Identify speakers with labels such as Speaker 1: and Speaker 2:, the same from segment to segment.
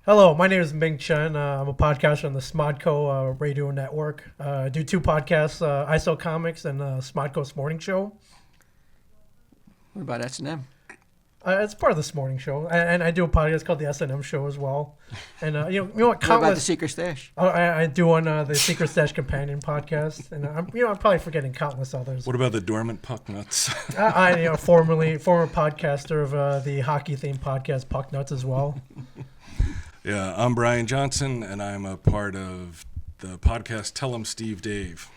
Speaker 1: Hello, my name is Ming Chen. I'm a podcaster on the SModCo radio network. I do two podcasts, I Sell Comics and SModCo's Morning Show.
Speaker 2: What about S&M?
Speaker 1: It's part of this morning show, and I do a podcast called the S&M Show as well. And you know what?
Speaker 2: What about the Secret Stash?
Speaker 1: I do on the Secret Stash Companion podcast, and I'm probably forgetting countless others.
Speaker 3: What about the Dormant Puck Nuts?
Speaker 1: I former podcaster of the hockey themed podcast Puck Nuts as well.
Speaker 3: Yeah, I'm Bryan Johnson, and I'm a part of the podcast Tell 'em Steve Dave.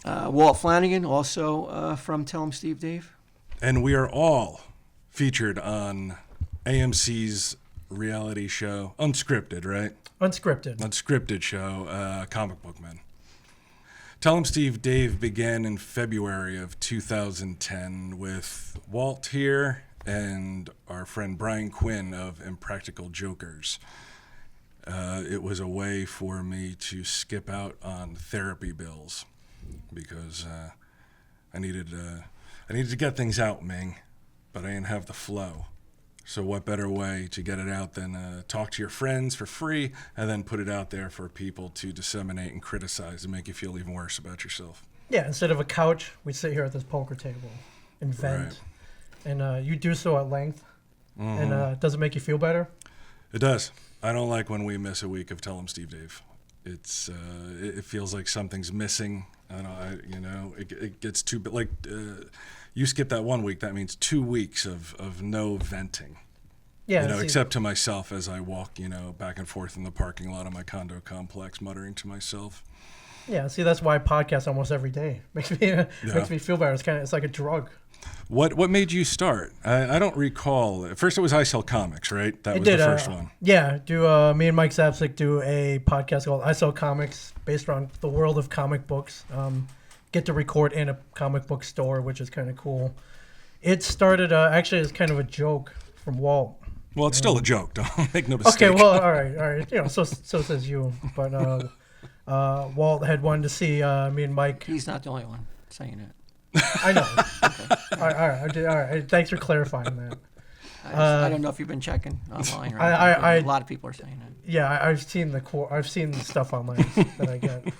Speaker 2: Walt Flanagan, also from Tell 'em Steve Dave.
Speaker 3: And we are all featured on AMC's reality show, Unscripted, right? Unscripted show, Comic Book Men. Tell 'em Steve Dave began in February of 2010 with Walt here and our friend Brian Quinn of Impractical Jokers. It was a way for me to skip out on therapy bills because I needed to get things out, Ming, but I didn't have the flow. So what better way to get it out than talk to your friends for free and then put it out there for people to disseminate and criticize and make you feel even worse about yourself.
Speaker 1: Yeah, instead of a couch, we sit here at this poker table and vent. Right. And you do so at length. Mm-hmm. And does it make you feel better?
Speaker 3: It does. I don't like when we miss a week of Tell 'em Steve Dave. It feels like something's missing. It gets too big. Like you skip that 1 week, that means 2 weeks of no venting.
Speaker 1: Yeah.
Speaker 3: Except to myself as I walk, back and forth in the parking lot of my condo complex, muttering to myself.
Speaker 1: Yeah. See, that's why I podcast almost every day. Makes me feel better. It's like a drug.
Speaker 3: What made you start? I don't recall. At first, it was I Sell Comics, right? That was the first one.
Speaker 1: Yeah. Me and Mike Zapcic do a podcast called I Sell Comics, based around the world of comic books. Get to record in a comic book store, which is kind of cool. It started actually as kind of a joke from Walt.
Speaker 3: Well, it's still a joke. Don't make no mistake.
Speaker 1: Okay. Well, all right. So says you. But Walt had wanted to see me and Mike.
Speaker 2: He's not the only one saying it.
Speaker 1: I know. Okay. All right. Thanks for clarifying that.
Speaker 2: I don't know if you've been checking online. Right? A lot of people are saying it.
Speaker 1: Yeah, I've seen the stuff online that I get,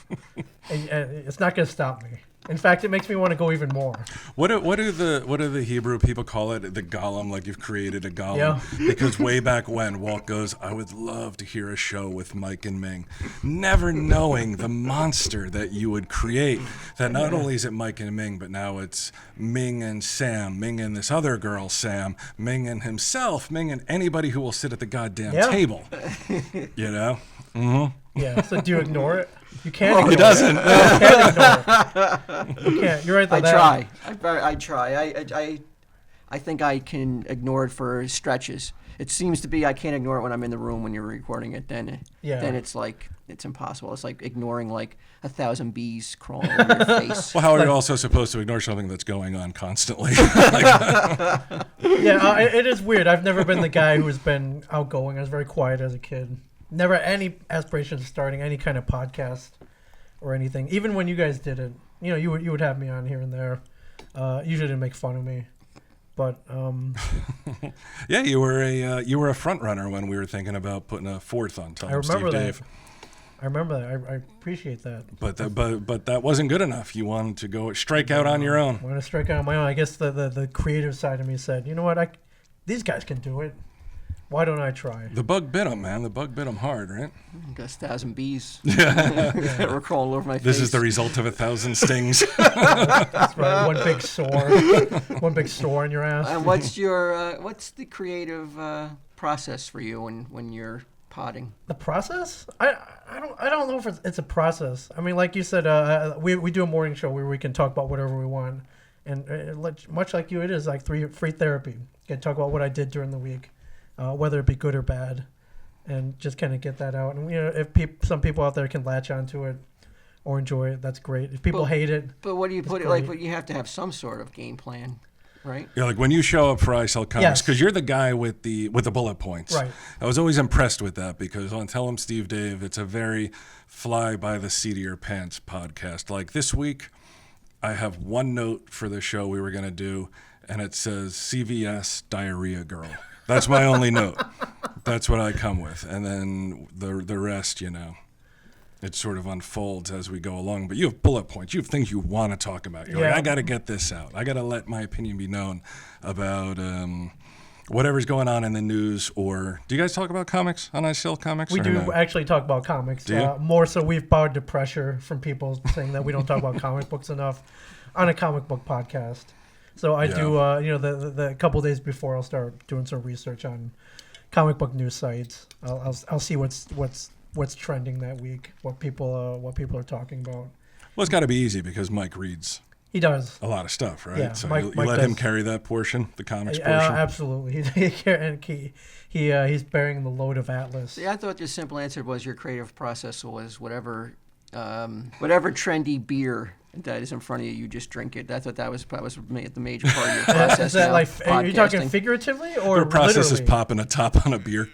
Speaker 1: and it's not going to stop me. In fact, it makes me want to go even more.
Speaker 3: What do the Hebrew people call it? The golem, like you've created a golem.
Speaker 1: Yeah.
Speaker 3: Because way back when, Walt goes, I would love to hear a show with Mike and Ming, never knowing the monster that you would create. That not only is it Mike and Ming, but now it's Ming and Sam, Ming and this other girl, Sam, Ming and himself, Ming and anybody who will sit at the goddamn table. Mm-hmm.
Speaker 1: Yeah. So do you ignore it? You can't. Ignore
Speaker 3: he doesn't.
Speaker 1: It. You can't ignore it. You can't. You're right.
Speaker 2: I try. I think I can ignore it for stretches. It seems to be I can't ignore it when I'm in the room when you're recording it. Then it's like it's impossible. It's like ignoring like 1,000 bees crawling on your face.
Speaker 3: Well, how are you also supposed to ignore something that's going on constantly?
Speaker 1: Yeah, it is weird. I've never been the guy who's been outgoing. I was very quiet as a kid. Never had any aspirations of starting any kind of podcast or anything. Even when you guys did it, you would have me on here and there. Usually to make fun of me, but
Speaker 3: yeah, you were a front runner when we were thinking about putting a fourth on Tell 'em Steve Dave.
Speaker 1: I remember that. I appreciate that.
Speaker 3: But that wasn't good enough. You wanted to go strike out on your own.
Speaker 1: I want to strike out on my own. I guess the creative side of me said, you know what, these guys can do it. Why don't I try?
Speaker 3: The bug bit him, man. The bug bit him hard, right?
Speaker 2: Got 1,000 bees. Yeah. We're crawling over my face.
Speaker 3: This is the result of 1,000 stings.
Speaker 1: That's right. One big sore. One big sore in your ass.
Speaker 2: And what's the creative process for you when you're potting?
Speaker 1: The process? I don't know if it's a process. I mean, like you said, we do a morning show where we can talk about whatever we want, and much like you, it is like free therapy. You can talk about what I did during the week. Whether it be good or bad, and just kind of get that out. And if some people out there can latch onto it or enjoy it, that's great. If people hate it,
Speaker 2: but what do you put it like? But you have to have some sort of game plan, right?
Speaker 3: Yeah, like when you show up for I Sell Comics, because you're the guy with the bullet points.
Speaker 1: Right.
Speaker 3: I was always impressed with that because on Tell 'em Steve Dave, it's a very fly by the seat of your pants podcast. Like this week, I have one note for the show we were going to do, and it says CVS Diarrhea Girl. That's my only note. That's what I come with, and then the rest, it sort of unfolds as we go along. But you have bullet points. You have things you want to talk about. You're like, I got to get this out. I got to let my opinion be known about whatever's going on in the news. Or do you guys talk about comics on I Still Comics?
Speaker 1: We do actually talk about comics.
Speaker 3: Do you?
Speaker 1: More so, we've bowed to pressure from people saying that we don't talk about comic books enough on a comic book podcast. So I do, the couple days before, I'll start doing some research on comic book news sites. I'll see what's trending that week, what people are talking about.
Speaker 3: Well, it's got to be easy because Mike reads.
Speaker 1: He does
Speaker 3: a lot of stuff, right?
Speaker 1: Yeah,
Speaker 3: so
Speaker 1: Mike
Speaker 3: you let
Speaker 1: does.
Speaker 3: him carry that portion, the comics portion.
Speaker 1: Absolutely. And he's bearing the load of Atlas.
Speaker 2: See, I thought the simple answer was your creative process was whatever trendy beer that is in front of you, you just drink it. I thought that was the major part of your process.
Speaker 1: Is that are you talking figuratively or
Speaker 3: your process
Speaker 1: literally?
Speaker 3: is popping a top on a beer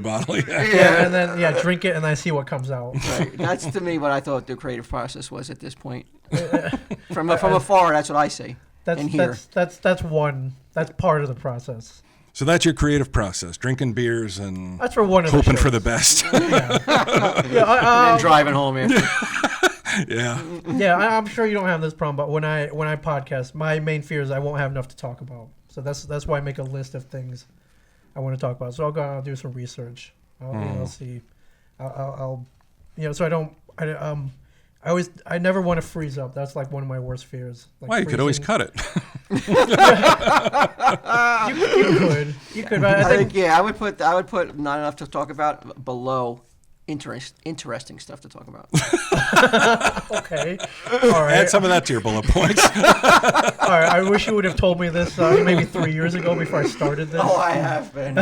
Speaker 3: bottle?
Speaker 1: Yeah, and then drink it and I see what comes out.
Speaker 2: Right. That's to me what I thought the creative process was at this point. From afar, that's what I see.
Speaker 1: That's part of the process.
Speaker 3: So that's your creative process: drinking beers and
Speaker 1: that's for one of
Speaker 3: hoping for the best.
Speaker 2: And then driving home after.
Speaker 1: Yeah, I'm sure you don't have this problem, but when I podcast, my main fear is I won't have enough to talk about. So that's why I make a list of things I want to talk about. So I'll go out and do some research. I'll see. So I never want to freeze up. That's like one of my worst fears. Like
Speaker 3: Why? You could always cut it.
Speaker 1: You could. But I think
Speaker 2: I would put not enough to talk about below. Interesting stuff to talk about.
Speaker 1: Okay. All right.
Speaker 3: Add some of that to your bullet points.
Speaker 1: All right. I wish you would have told me this maybe 3 years ago before I started this.
Speaker 2: Oh, I have been.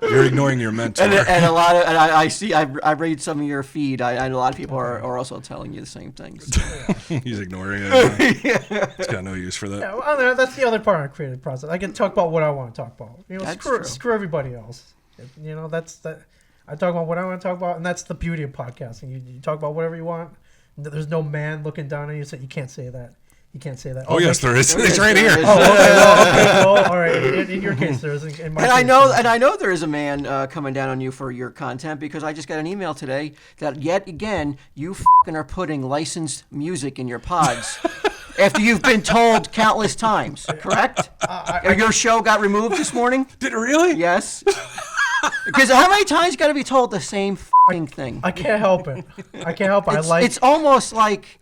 Speaker 3: You're ignoring your mentor.
Speaker 2: And a lot of, and I see. I read some of your feed. And a lot of people are also telling you the same things.
Speaker 3: He's ignoring it. He's got no use for that.
Speaker 1: Yeah, well, that's the other part of the creative process. I can talk about what I want to talk about.
Speaker 2: That's
Speaker 1: screw everybody else. That's that. I talk about what I want to talk about, and that's the beauty of podcasting. You talk about whatever you want. There's no man looking down on you, so you can't say that. You can't say that.
Speaker 3: Oh, yes, there is. It's right here.
Speaker 1: Oh, okay. Well, all right. In your case, there is. In my case,
Speaker 2: I know there is a man coming down on you for your content because I just got an email today that yet again you are putting licensed music in your pods. After you've been told countless times, correct? Your show got removed this morning?
Speaker 3: Did it really?
Speaker 2: Yes. Because how many times you got to be told the same thing?
Speaker 1: I can't help it.
Speaker 2: It's almost like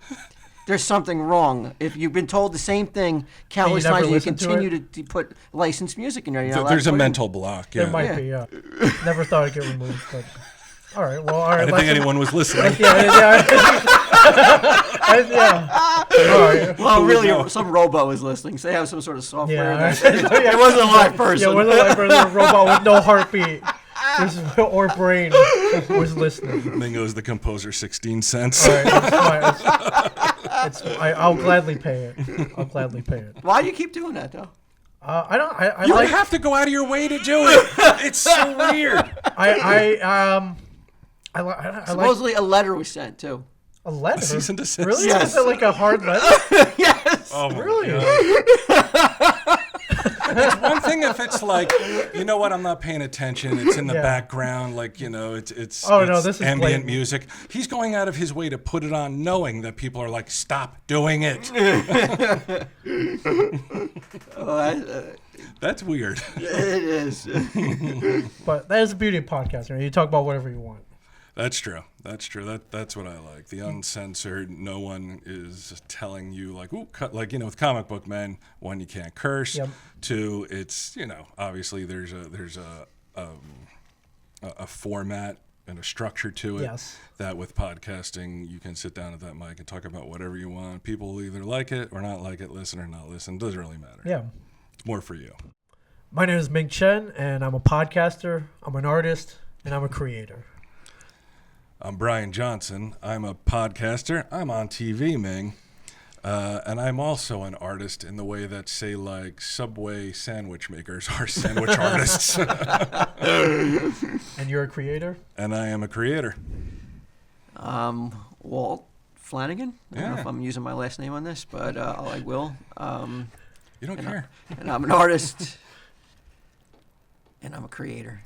Speaker 2: there's something wrong. If you've been told the same thing countless times, and you continue to put licensed music in there.
Speaker 3: There's a mental block. Yeah.
Speaker 1: There might be. Yeah. Never thought it'd get removed, but all right. Well, all right.
Speaker 3: I didn't think anyone was listening.
Speaker 1: Yeah. All right.
Speaker 2: Well, really, some robot was listening. So they have some sort of software.
Speaker 1: Yeah.
Speaker 2: It wasn't a live person.
Speaker 1: Yeah, it wasn't a live person. A robot with no heartbeat or brain was listening.
Speaker 3: Mingo's the composer, 16 cents.
Speaker 1: All right, it's fine. I'll gladly pay it.
Speaker 2: Why do you keep doing that, though?
Speaker 1: I don't.
Speaker 3: You have to go out of your way to do it. It's so weird.
Speaker 2: Supposedly a letter was sent too.
Speaker 1: A letter?
Speaker 3: A cease and desist.
Speaker 1: Really?
Speaker 2: Yes.
Speaker 1: Is it like a hard letter?
Speaker 2: Yes.
Speaker 3: Oh my
Speaker 1: Really?
Speaker 3: God. It's one thing if it's like, you know what, I'm not paying attention. It's in the background, like, it's
Speaker 1: this is
Speaker 3: ambient
Speaker 1: blatant.
Speaker 3: music. He's going out of his way to put it on knowing that people are like, stop doing it. That's weird.
Speaker 2: It is.
Speaker 1: But that is the beauty of podcasting. You talk about whatever you want.
Speaker 3: That's true. That's what I like. The uncensored. No one is telling you like, ooh, cut. Like, with Comic Book Men, one, you can't curse.
Speaker 1: Yep.
Speaker 3: Two, it's obviously there's a format and a structure to it.
Speaker 1: Yes.
Speaker 3: That with podcasting, you can sit down at that mic and talk about whatever you want. People will either like it or not like it, listen or not listen. It doesn't really matter.
Speaker 1: Yeah.
Speaker 3: It's more for you.
Speaker 1: My name is Ming Chen, and I'm a podcaster. I'm an artist, and I'm a creator.
Speaker 3: I'm Bryan Johnson. I'm a podcaster. I'm on TV, Ming. And I'm also an artist in the way that, say, like Subway sandwich makers are sandwich artists.
Speaker 1: And you're a creator?
Speaker 3: And I am a creator.
Speaker 2: Walt Flanagan. I don't know if I'm using my last name on this, but I will.
Speaker 3: You don't care.
Speaker 2: And I'm an artist. And I'm a creator.